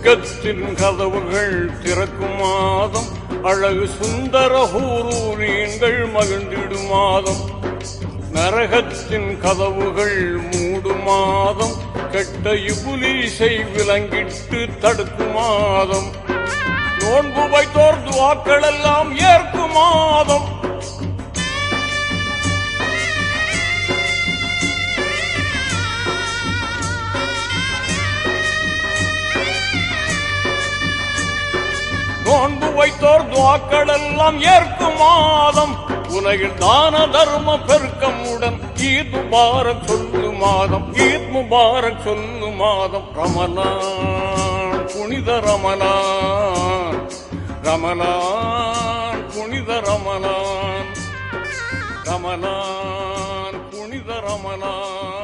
சொர்க்கத்தின் கதவுகள் திறக்கும் மாதம், அழகு சுந்தர ஹூரூரீன்கள் மகிழ்ந்திடும் மாதம். நரகத்தின் கதவுகள் மூடும் மாதம், கெட்ட இபுலீசை விலங்கிட்டு தடுக்கும் மாதம். நோன்பு வைத்தோர் துஆக்கள் எல்லாம் ஏற்கும் மாதம். நோன்பு வைத்தோர் துஆக்கள் எல்லாம் ஏற்கும் மாதம். உலகில் தான தர்ம பெருக்கமுடன் ஈத் முபாரக் சொல்லு மாதம், ஈத் முபாரக் சொல்லு மாதம். ரமலான் புனித ரமலான், ரமலான் புனித ரமலான், ரமலான் புனித ரமலான்.